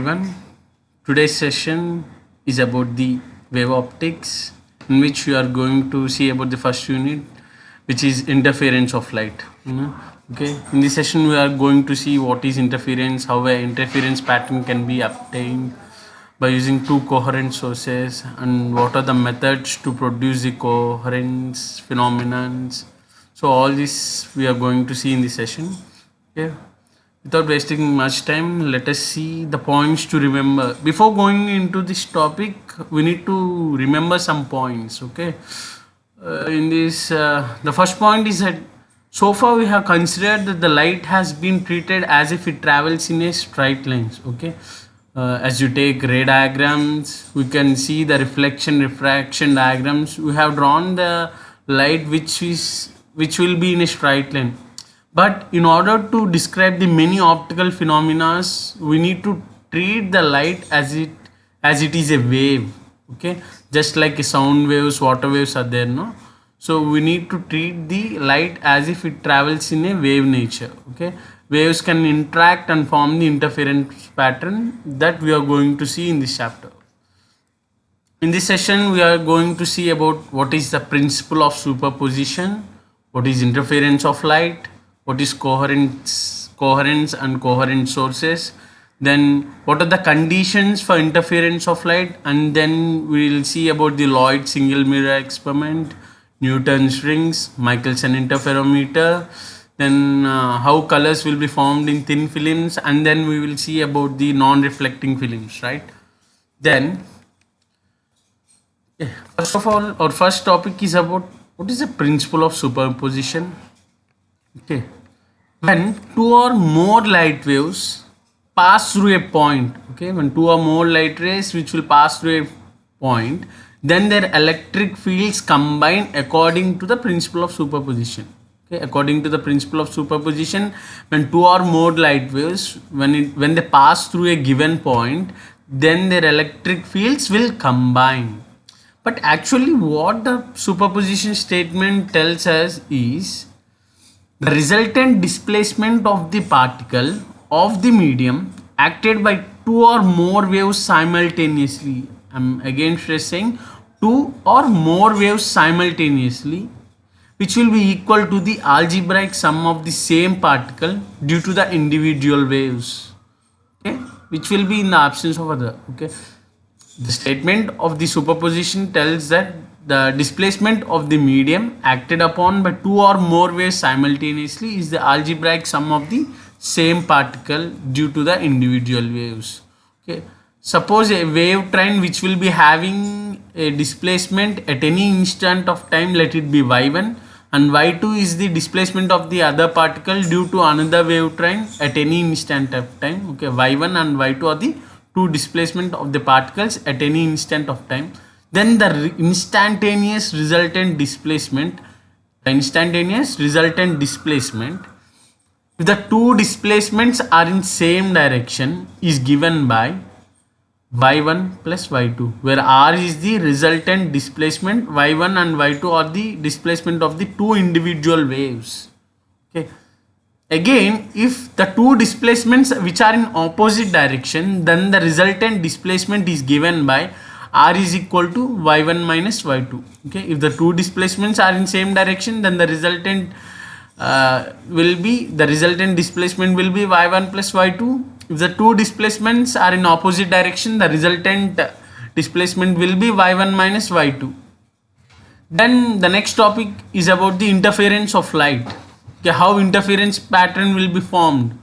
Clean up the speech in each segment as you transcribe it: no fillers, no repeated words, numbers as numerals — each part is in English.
everyone. Today's session is about the wave optics, in which we are going to see about the first unit, which is interference of light. Okay. In this session, we are going to see what is interference, how an interference pattern can be obtained by using two coherent sources, and what are the methods to produce the coherence phenomenon. So all this we are going to see in this session. Okay. Without wasting much time, let us see the points to remember. Before going into this topic, we need to remember some points. Okay. The first point is that so far we have considered that the light has been treated as if it travels in a straight line. Okay. As you take ray diagrams, we can see the reflection refraction diagrams. We have drawn the light which will be in a straight line. But in order to describe the many optical phenomena, we need to treat the light as it is a wave. Okay, just like sound waves, water waves are there, no? So we need to treat the light as if it travels in a wave nature. Okay, waves can interact and form the interference pattern that we are going to see in this chapter. In this session, we are going to see about what is the principle of superposition, what is interference of light, what is coherence and coherent sources, then what are the conditions for interference of light, and then we will see about the Lloyd single mirror experiment, Newton's rings, Michelson interferometer, then how colors will be formed in thin films, and then we will see about the non-reflecting films, right? Then first of all, our first topic is about what is the principle of superposition. Okay, when two or more light waves pass through a point, okay, when two or more light rays which will pass through a point, then their electric fields combine according to the principle of superposition. Okay, according to the principle of superposition, when two or more light waves, when they pass through a given point, then their electric fields will combine. But actually, what the superposition statement tells us is the resultant displacement of the particle of the medium acted by two or more waves simultaneously. I'm again stressing two or more waves simultaneously, which will be equal to the algebraic sum of the same particle due to the individual waves. Okay, which will be in the absence of other. Okay, the statement of the superposition tells that the displacement of the medium acted upon by two or more waves simultaneously is the algebraic sum of the same particle due to the individual waves. Okay, suppose a wave train which will be having a displacement at any instant of time, let it be y1, and y2 is the displacement of the other particle due to another wave train at any instant of time. Okay, y1 and y2 are the two displacement of the particles at any instant of time. Then the instantaneous resultant displacement, if the two displacements are in same direction, is given by y1 plus y2, where r is the resultant displacement, y1 and y2 are the displacement of the two individual waves. Okay. Again, if the two displacements which are in opposite direction, then the resultant displacement is given by r is equal to y1 minus y2. Okay, if the two displacements are in same direction, then the resultant displacement will be y1 plus y2. If the two displacements are in opposite direction, the resultant displacement will be y1 minus y2. Then the next topic is about the interference of light. Okay, how interference pattern will be formed.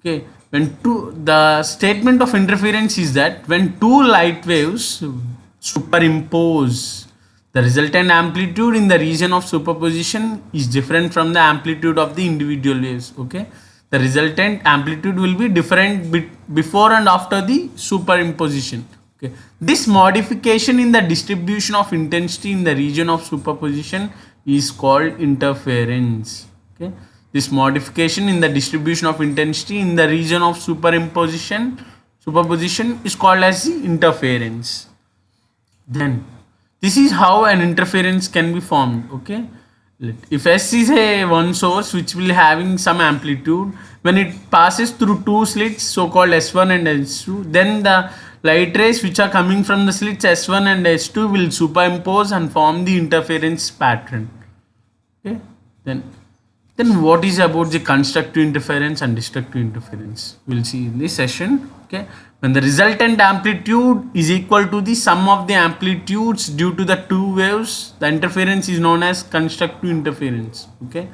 Okay, the statement of interference is that when two light waves superimpose, the resultant amplitude in the region of superposition is different from the amplitude of the individual waves. Okay, the resultant amplitude will be different before and after the superimposition. Okay, this modification in the distribution of intensity in the region of superposition is called interference. Okay, this modification in the distribution of intensity in the region of superposition is called as the interference. Then this is how an interference can be formed. Okay, If S is a one source which will having some amplitude, when it passes through two slits, so called S1 and S2, then the light rays which are coming from the slits S1 and S2 will superimpose and form the interference pattern. Okay, then what is about the constructive interference and destructive interference? We'll see in this session. Okay, when the resultant amplitude is equal to the sum of the amplitudes due to the two waves, the interference is known as constructive interference. Okay,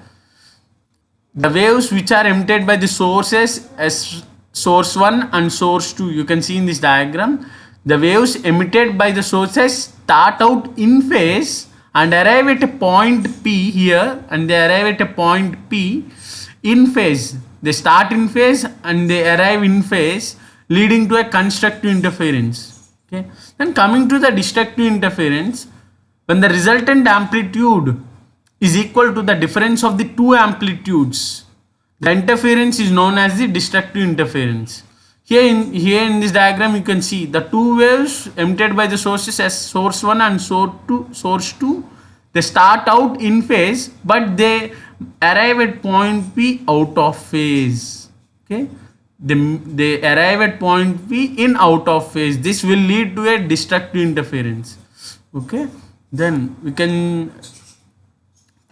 the waves which are emitted by the sources as source 1 and source 2, you can see in this diagram, the waves emitted by the sources start out in phase and arrive at a point P here, and they arrive at a point P in phase. They start in phase and they arrive in phase, leading to a constructive interference. Okay, then coming to the destructive interference, when the resultant amplitude is equal to the difference of the two amplitudes, the interference is known as the destructive interference. Here in this diagram you can see the two waves emitted by the sources as source 1 and source 2, they start out in phase but they arrive at point P out of phase. Okay, they arrive at point P in out of phase. This will lead to a destructive interference. Okay, then we can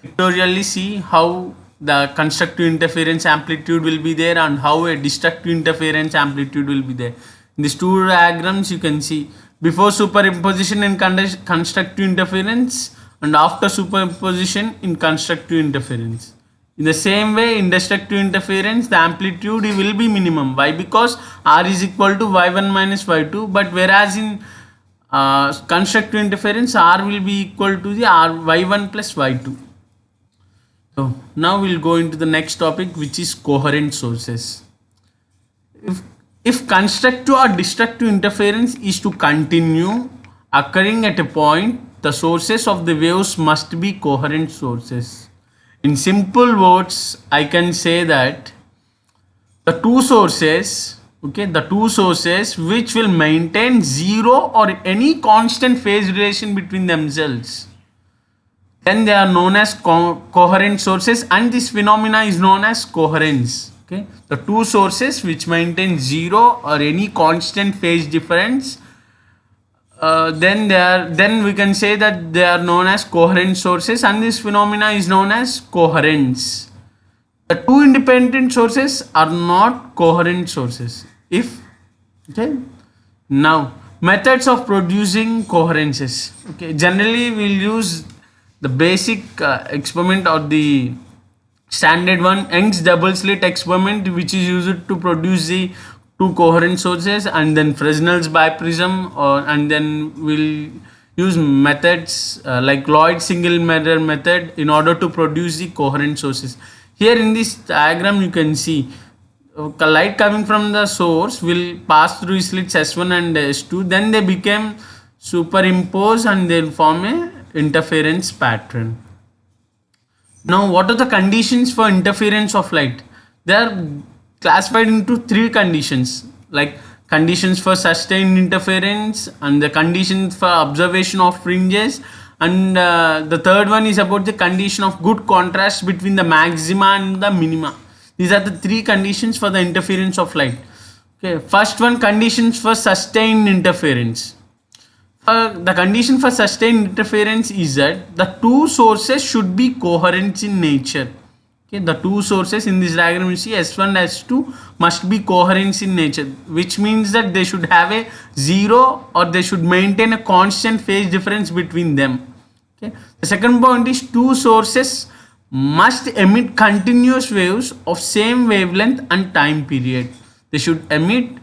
pictorially see how the constructive interference amplitude will be there and how a destructive interference amplitude will be there. In these two diagrams you can see before superimposition in constructive interference and after superimposition in constructive interference. In the same way, in destructive interference, the amplitude will be minimum. Why? Because R is equal to Y1 minus Y2, but whereas in constructive interference, R will be equal to the Y1 plus Y2. So now we'll go into the next topic, which is coherent sources. If constructive or destructive interference is to continue occurring at a point, the sources of the waves must be coherent sources. In simple words, I can say that the two sources, okay, the two sources which will maintain zero or any constant phase relation between themselves, then they are known as coherent sources, and this phenomena is known as coherence. Okay, the two sources which maintain zero or any constant phase difference, then we can say that they are known as coherent sources, and this phenomena is known as coherence. The two independent sources are not coherent sources. Okay, now methods of producing coherences. Okay, generally we'll use the basic experiment or the standard one, Young's double slit experiment, which is used to produce the two coherent sources, and then Fresnel's biprism, and then we'll use methods like Lloyd single mirror method in order to produce the coherent sources. Here in this diagram you can see light coming from the source will pass through slits S1 and S2, then they become superimposed and they'll form a interference pattern. Now what are the conditions for interference of light? They are classified into three conditions, like conditions for sustained interference and the conditions for observation of fringes, and the third one is about the condition of good contrast between the maxima and the minima. These are the three conditions for the interference of light. Okay, first one, conditions for sustained interference. The condition for sustained interference is that the two sources should be coherent in nature. Okay, the two sources in this diagram you see S1 and S2 must be coherent in nature, which means that they should have a zero or they should maintain a constant phase difference between them. Okay, the second point is two sources must emit continuous waves of same wavelength and time period. They should emit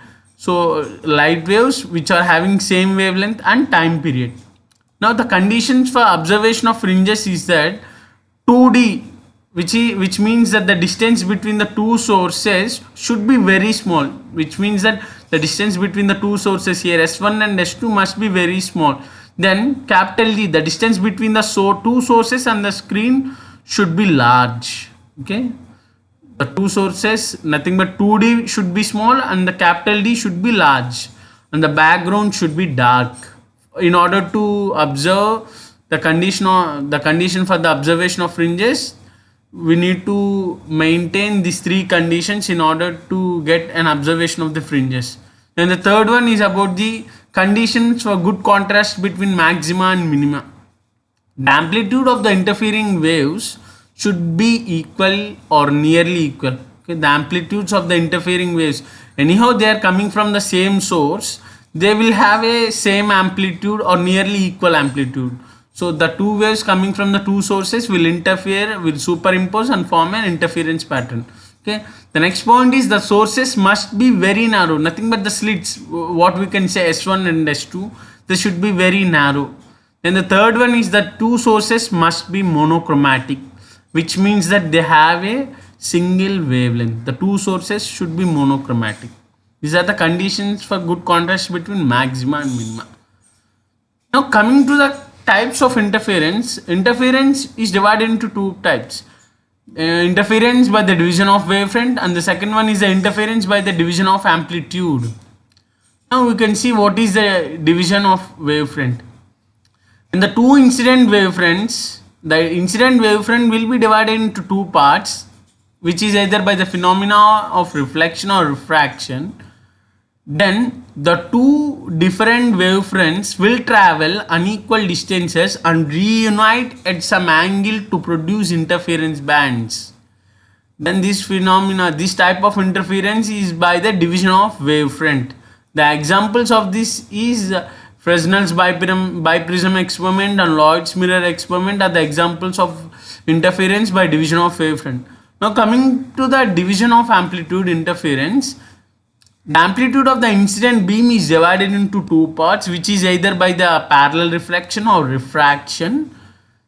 light waves which are having same wavelength and time period. Now the conditions for observation of fringes is that 2D, which means that the distance between the two sources should be very small, which means that the distance between the two sources here S1 and S2 must be very small. Then capital D, the distance between the two sources and the screen should be large. Okay, the two sources, nothing but 2D should be small and the capital D should be large, and the background should be dark in order to observe the condition for the observation of fringes, we need to maintain these three conditions in order to get an observation of the fringes. And the third one is about the conditions for good contrast between maxima and minima. The amplitude of the interfering waves should be equal or nearly equal. Okay, the amplitudes of the interfering waves, anyhow they are coming from the same source, they will have a same amplitude or nearly equal amplitude. So the two waves coming from the two sources will interfere, will superimpose and form an interference pattern. Okay. The next point is the sources must be very narrow, nothing but the slits, what we can say S1 and S2, they should be very narrow. Then the third one is that two sources must be monochromatic, which means that they have a single wavelength. The two sources should be monochromatic. These are the conditions for good contrast between maxima and minima. Now coming to the types of interference, interference is divided into two types. Interference by the division of wavefront, and the second one is the interference by the division of amplitude. Now we can see what is the division of wavefront. In the two incident wavefronts, the incident wavefront will be divided into two parts, which is either by the phenomena of reflection or refraction. Then the two different wavefronts will travel unequal distances and reunite at some angle to produce interference bands. Then this phenomena, this type of interference is by the division of wavefront. The examples of this is Fresnel's biprism experiment and Lloyd's mirror experiment are the examples of interference by division of wavefront. Now coming to the division of amplitude interference, the amplitude of the incident beam is divided into two parts, which is either by the parallel reflection or refraction.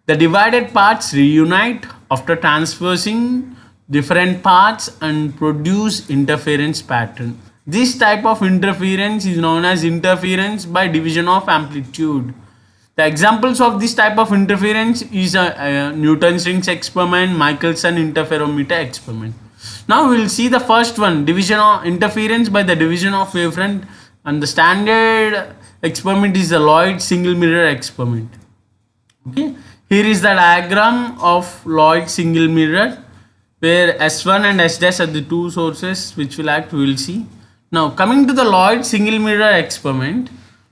The divided parts reunite after transversing different parts and produce interference pattern. This type of interference is known as interference by division of amplitude. The examples of this type of interference is Newton's rings experiment, Michelson Interferometer experiment. Now we will see the first one, division of interference by the division of wavefront, and the standard experiment is the Lloyd single mirror experiment. Okay, here is the diagram of Lloyd single mirror where S1 and S dash are the two sources which will act, we will see. Now coming to the Lloyd single mirror experiment,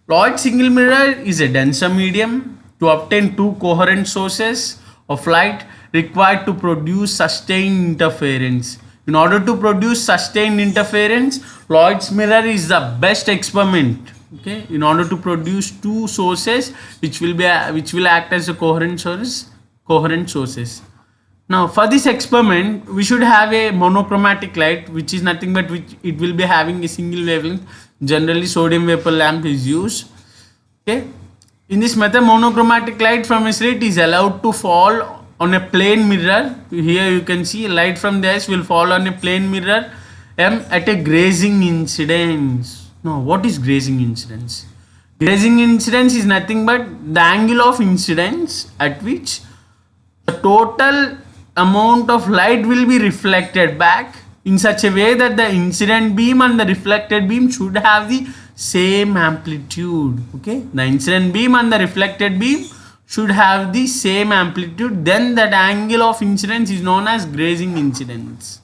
Lloyd single mirror is a denser medium. To obtain two coherent sources of light required to produce sustained interference. In order to produce sustained interference, Lloyd's mirror is the best experiment. Okay, in order to produce two sources which will act as a coherent sources. Now for this experiment, we should have a monochromatic light, which is nothing but it will be having a single wavelength. Generally sodium vapor lamp is used. Okay, in this method, monochromatic light from a slit is allowed to fall on a plane mirror. Here you can see light from the S will fall on a plane mirror M at a grazing incidence. Now what is grazing incidence? Grazing incidence is nothing but the angle of incidence at which the total amount of light will be reflected back in such a way that the incident beam and the reflected beam should have the same amplitude. Okay, the incident beam and the reflected beam should have the same amplitude, then that angle of incidence is known as grazing incidence.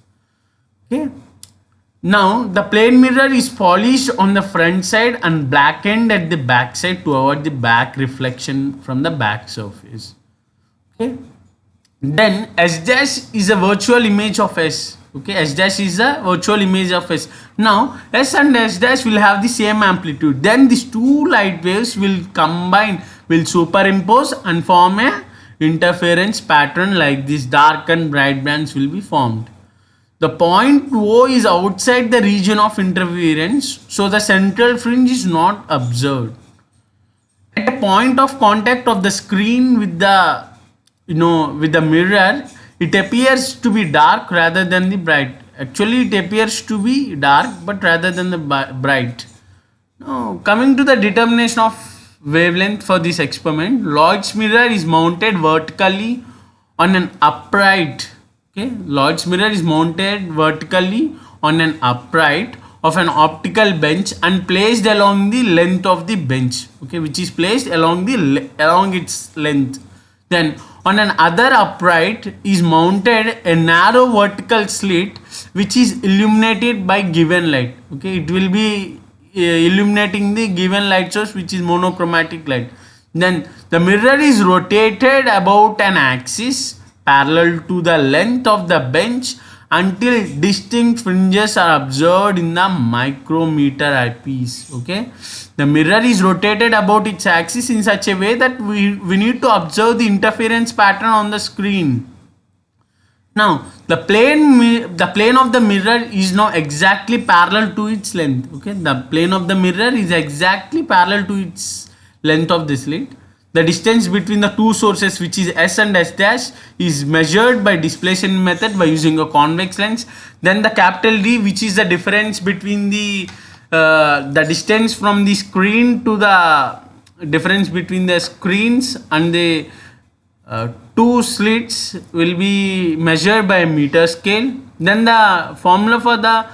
Okay, now the plane mirror is polished on the front side and blackened at the back side to avoid the back reflection from the back surface. Okay, then S dash is a virtual image of S. Okay, S dash is a virtual image of S. Now S and S dash will have the same amplitude, then these two light waves will combine, will superimpose and form a interference pattern like this. Dark and bright bands will be formed. The point O is outside the region of interference, so the central fringe is not observed. At the point of contact of the screen with the mirror, it appears to be dark rather than the bright. Actually it appears to be dark but rather than the bright. Now coming to the determination of wavelength for this experiment, Lloyd's mirror is mounted vertically on an upright. Okay, Lloyd's mirror is mounted vertically on an upright of an optical bench and placed along the length of the bench, okay, which is placed along its length. Then on an other upright is mounted a narrow vertical slit which is illuminated by given light, okay. It will be illuminating the given light source, which is monochromatic light. Then the mirror is rotated about an axis parallel to the length of the bench until distinct fringes are observed in the micrometer eyepiece, okay. The mirror is rotated about its axis in such a way that we need to observe the interference pattern on the screen. Now the plane of the mirror is now exactly parallel to its length, okay. The plane of the mirror is exactly parallel to its length of the slit. The distance between the two sources, which is S and S dash, is measured by displacement method by using a convex lens. Then the capital D, which is the difference between the distance from the screen to the difference between the screens and the two slits, will be measured by a meter scale. Then the formula for the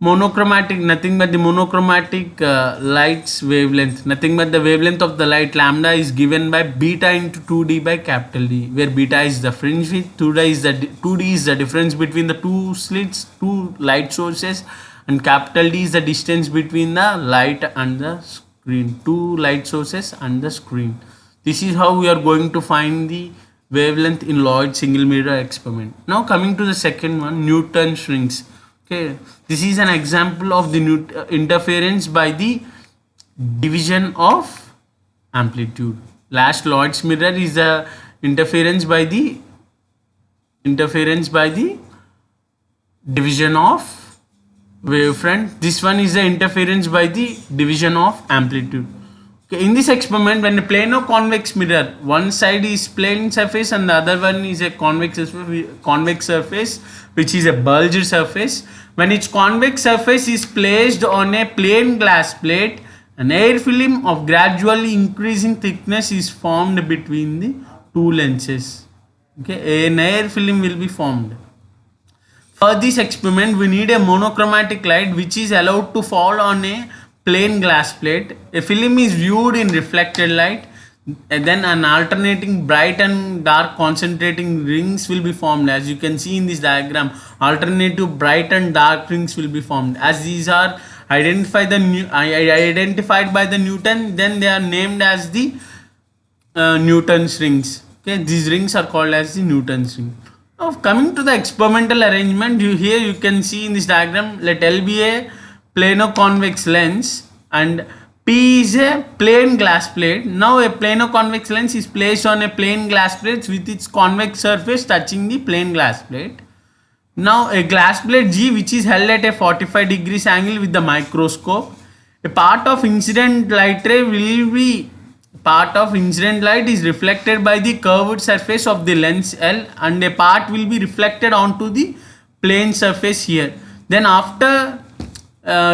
monochromatic, nothing but the monochromatic light's wavelength, nothing but the wavelength of the light lambda is given by beta into 2d by capital D, where beta is the fringe width, 2d is the difference between the two slits, two light sources, and capital D is the distance between the light and the screen, two light sources and the screen. This is how we are going to find the wavelength in Lloyd single mirror experiment. Now coming to the second one, Newton's rings. Okay, this is an example of the interference by the division of amplitude. Last Lloyd's mirror is the interference by the division of wavefront. This one is the interference by the division of amplitude. Okay, in this experiment, when a planar convex mirror, one side is plane surface and the other one is a convex surface, which is a bulged surface. When its convex surface is placed on a plain glass plate, an air film of gradually increasing thickness is formed between the two lenses. Okay, an air film will be formed. For this experiment, we need a monochromatic light which is allowed to fall on a plain glass plate. A film is viewed in reflected light, and then an alternating bright and dark concentrating rings will be formed. As you can see in this diagram, alternative bright and dark rings will be formed. As these are identified by the Newton, then they are named as the Newton's rings. Okay, these rings are called as the Newton's ring. Now coming to the experimental arrangement, here you can see in this diagram, let L be a planar convex lens and P is a plain glass plate. Now a planar convex lens is placed on a plain glass plate with its convex surface touching the plain glass plate. Now a glass plate G, which is held at a 45 degrees angle with the microscope. A part of incident light ray is reflected by the curved surface of the lens L, and a part will be reflected onto the plane surface here. Then after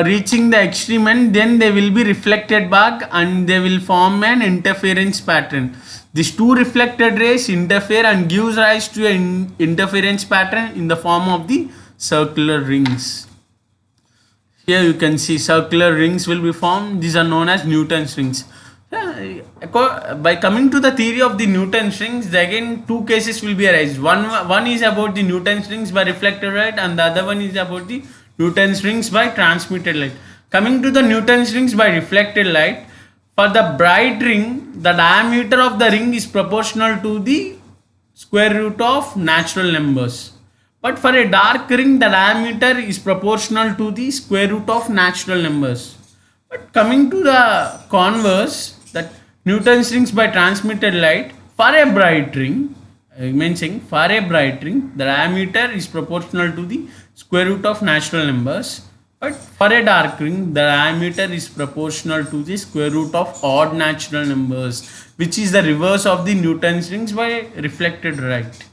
reaching the extreme end, then they will be reflected back and they will form an interference pattern. These two reflected rays interfere and gives rise to an interference pattern in the form of the circular rings. Here you can see circular rings will be formed. These are known as Newton's rings. By coming to the theory of the Newton's rings, again two cases will be arise. One is about the Newton's rings by reflected light, and the other one is about the Newton's rings by transmitted light. Coming to the Newton's rings by reflected light, for the bright ring, the diameter of the ring is proportional to the square root of natural numbers. But for a dark ring, the diameter is proportional to the square root of natural numbers. But coming to the converse, that Newton's rings by transmitted light, for a bright ring, the diameter is proportional to the square root of natural numbers. But for a dark ring, the diameter is proportional to the square root of odd natural numbers, which is the reverse of the Newton's rings by reflected light.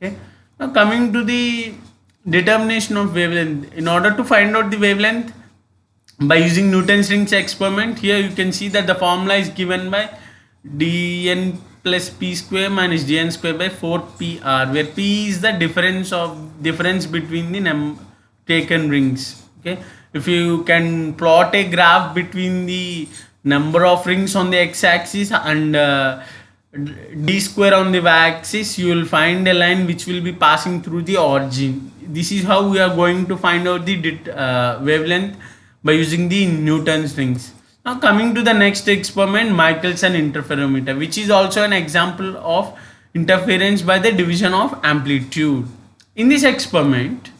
Okay. Now coming to the determination of wavelength. In order to find out the wavelength by using Newton's rings experiment, here you can see that the formula is given by dn plus p square minus dn square by 4pr, where p is the difference between the taken rings. Okay, if you can plot a graph between the number of rings on the x-axis and d square on the y-axis, you will find a line which will be passing through the origin. This is how we are going to find out the wavelength by using the Newton's rings. Now coming to the next experiment, Michelson Interferometer, which is also an example of interference by the division of amplitude. In this experiment,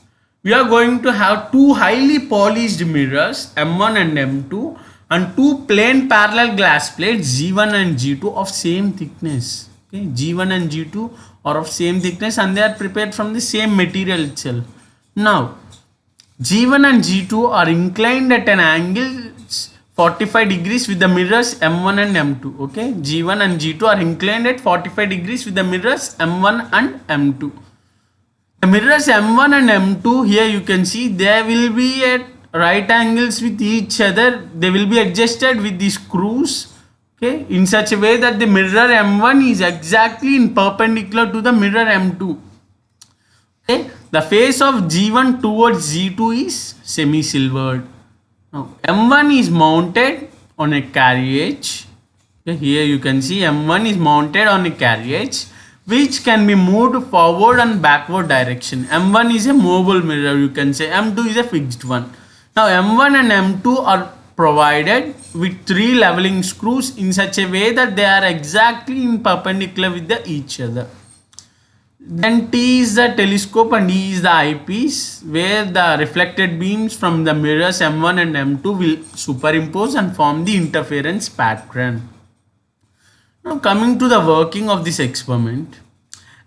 we are going to have two highly polished mirrors M1 and M2 and two plain parallel glass plates G1 and G2 of same thickness. Okay, G1 and G2 are of same thickness and they are prepared from the same material itself. Now G1 and G2 are inclined at an angle 45 degrees with the mirrors M1 and M2. Okay, G1 and G2 are inclined at 45 degrees with the mirrors M1 and M2. The mirrors M1 and M2, here you can see they will be at right angles with each other. They will be adjusted with the screws, okay, in such a way that the mirror M1 is exactly in perpendicular to the mirror M2. Okay, the face of G1 towards G2 is semi-silvered. Now M1 is mounted on a carriage. Okay, here you can see M1 is mounted on a carriage which can be moved forward and backward direction. M1 is a mobile mirror, you can say. M2 is a fixed one. Now M1 and M2 are provided with three leveling screws in such a way that they are exactly in perpendicular with each other. Then T is the telescope and E is the eyepiece, where the reflected beams from the mirrors M1 and M2 will superimpose and form the interference pattern. Now coming to the working of this experiment,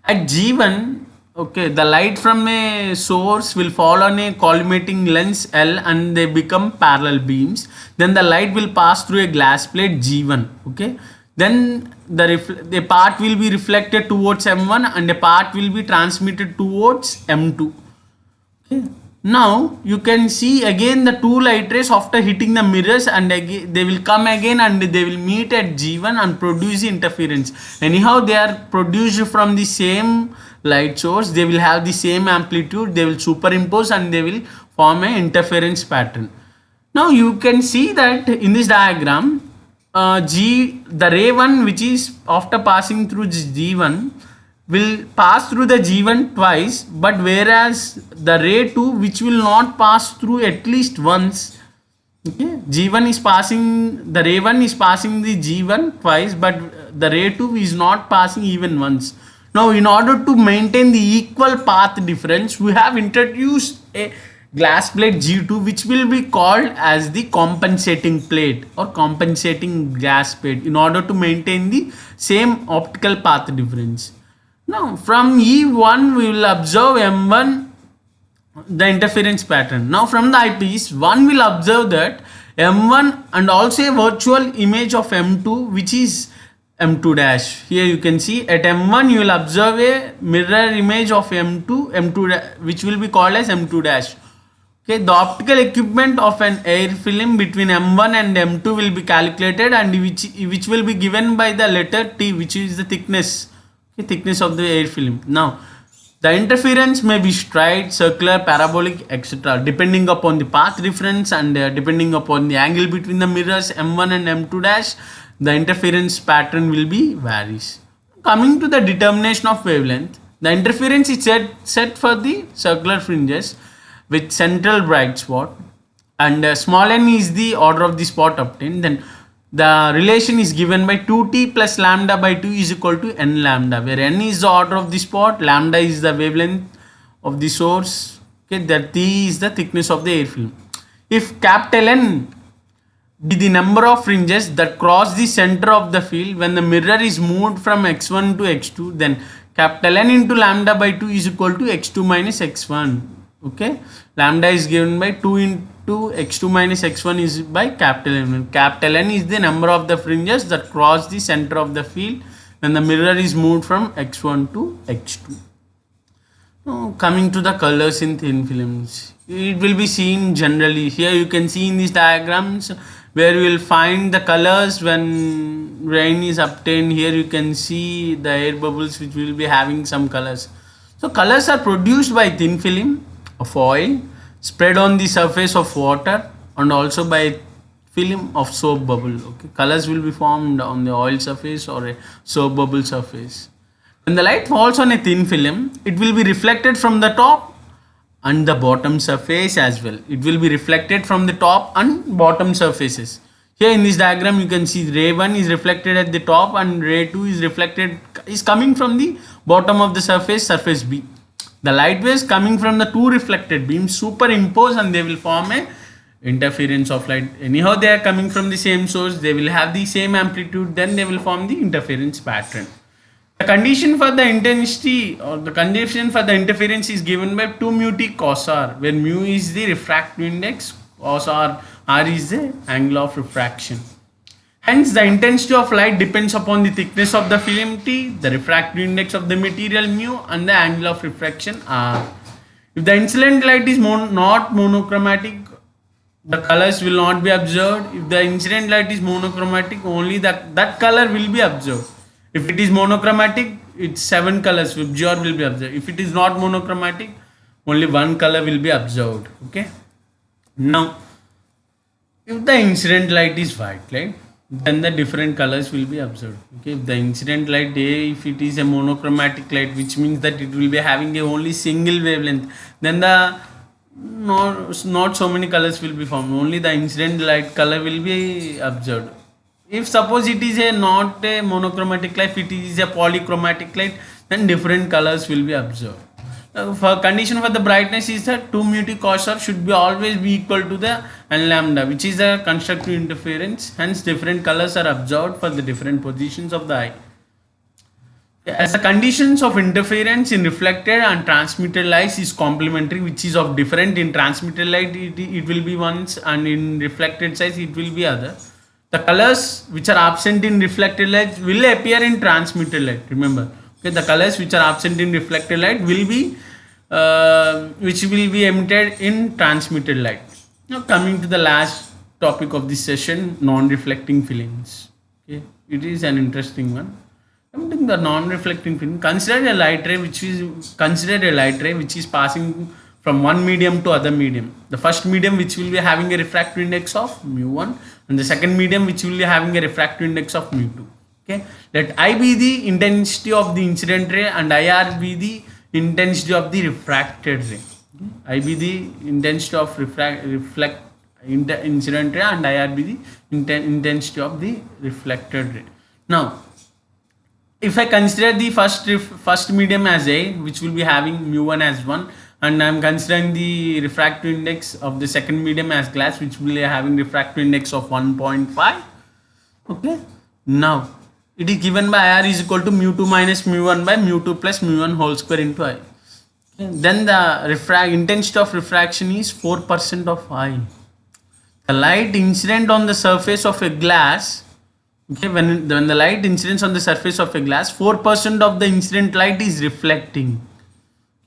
at G1, okay, the light from a source will fall on a collimating lens L and they become parallel beams. Then the light will pass through a glass plate G1, okay. Then the part will be reflected towards M1 and a part will be transmitted towards M2. Okay. Now you can see again the two light rays after hitting the mirrors, and again they will come again and they will meet at G1 and produce the interference. Anyhow, they are produced from the same light source, they will have the same amplitude, they will superimpose and they will form an interference pattern. Now you can see that in this diagram, the ray 1 which is after passing through G1 will pass through the G1 twice, but whereas the ray 2 which will not pass through at least once, okay, G1 is passing, the ray 1 is passing the G1 twice, but the ray 2 is not passing even once. Now in order to maintain the equal path difference, we have introduced a glass plate G2 which will be called as the compensating plate or compensating glass plate in order to maintain the same optical path difference. Now from E1 we will observe M1 the interference pattern. Now from the eyepiece, one will observe that M1 and also a virtual image of M2 which is M2 dash. Here you can see at M1 you will observe a mirror image of M2 which will be called as M2 dash. Okay, the optical equipment of an air film between M1 and M2 will be calculated and which will be given by the letter T, which is the thickness. Okay, thickness of the air film. Now the interference may be straight, circular, parabolic, etc. depending upon the path difference and depending upon the angle between the mirrors M1 and M2 dash, the interference pattern will be varies. Coming to the determination of wavelength, the interference is set for the circular fringes with central bright spot, and small n is the order of the spot obtained. Then the relation is given by 2t plus lambda by 2 is equal to n lambda, where n is the order of the spot, lambda is the wavelength of the source, okay, that t is the thickness of the air film. If capital N be the number of fringes that cross the center of the field when the mirror is moved from x1 to x2, then capital N into lambda by 2 is equal to x2 minus x1. Okay, lambda is given by 2 into x2 minus x1 is by capital N. Capital N is the number of the fringes that cross the center of the field when the mirror is moved from x1 to x2. Now, coming to the colors in thin films, it will be seen generally. Here you can see in these diagrams where you will find the colors when rain is obtained. Here you can see the air bubbles which will be having some colors. So colors are produced by thin film, a foil, spread on the surface of water and also by film of soap bubble. Okay, colors will be formed on the oil surface or a soap bubble surface. When the light falls on a thin film, it will be reflected from the top and the bottom surface as well. It will be reflected from the top and bottom surfaces. Here in this diagram you can see ray 1 is reflected at the top and ray 2 is coming from the bottom of the surface B. The light waves coming from the two reflected beams superimpose and they will form a interference of light. Anyhow they are coming from the same source, they will have the same amplitude, then they will form the interference pattern. The condition for the intensity or the condition for the interference is given by 2 mu t cos r, where mu is the refractive index, cos r is the angle of refraction. Hence the intensity of light depends upon the thickness of the film T, the refractive index of the material mu and the angle of refraction r. If the incident light is not monochromatic, the colors will not be observed. If the incident light is monochromatic, only that color will be observed. If it is monochromatic, its 7 colors will be observed. If it is not monochromatic, only 1 color will be observed. Okay. Now, if the incident light is white light, then the different colors will be observed. Okay. If the incident light A, if it is a monochromatic light, which means that it will be having a only single wavelength, then the not so many colors will be formed. Only the incident light color will be observed. If suppose it is not a monochromatic light, it is a polychromatic light, then different colors will be observed. For condition for the brightness is that 2 mu t cos r should be always be equal to the n lambda, which is a constructive interference. Hence different colors are observed for the different positions of the eye. As the conditions of interference in reflected and transmitted light is complementary, which is of different. In transmitted light it will be once and in reflected size it will be other. The colors which are absent in reflected light will appear in transmitted light. Remember, okay, the colors which are absent in reflected light will be which will be emitted in transmitted light. Now coming to the last topic of this session, non-reflecting films. Okay, it is an interesting one. Coming to the non-reflecting film, consider a light ray which is passing from one medium to other medium. The first medium which will be having a refractive index of mu1 and the second medium which will be having a refractive index of mu2. Okay, let I be the intensity of the incident ray and IR be the intensity of the refracted ray. Okay? I be the intensity of incident ray and IR be the intensity of the reflected ray. Now, if I consider the first medium as A, which will be having mu1 as 1, and I am considering the refractive index of the second medium as glass, which will be having refractive index of 1.5. Okay. Now, it is given by IR is equal to mu2 minus mu1 by mu2 plus mu1 whole square into I. Okay. Then the intensity of refraction is 4% of I. The light incident on the surface of a glass. Okay, when the light incidents on the surface of a glass, 4% of the incident light is reflecting.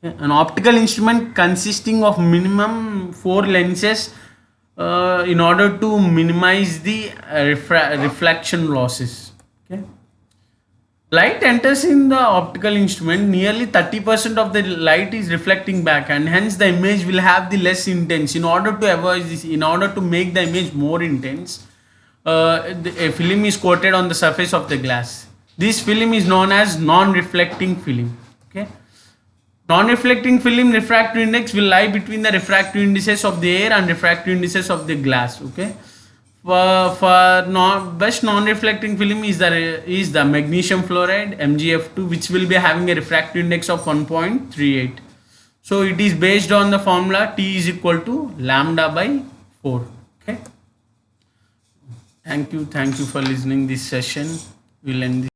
Okay, an optical instrument consisting of minimum 4 lenses in order to minimize the reflection losses. Okay. Light enters in the optical instrument, nearly 30% of the light is reflecting back, and hence the image will have the less intense. In order to avoid this, in order to make the image more intense, a film is coated on the surface of the glass. This film is known as non-reflecting film. Okay, non-reflecting film refractive index will lie between the refractive indices of the air and refractive indices of the glass. Okay, best non-reflecting film is the magnesium fluoride MgF2, which will be having a refractive index of 1.38. So it is based on the formula T is equal to lambda by 4. Okay. Thank you for listening this session. We'll end this.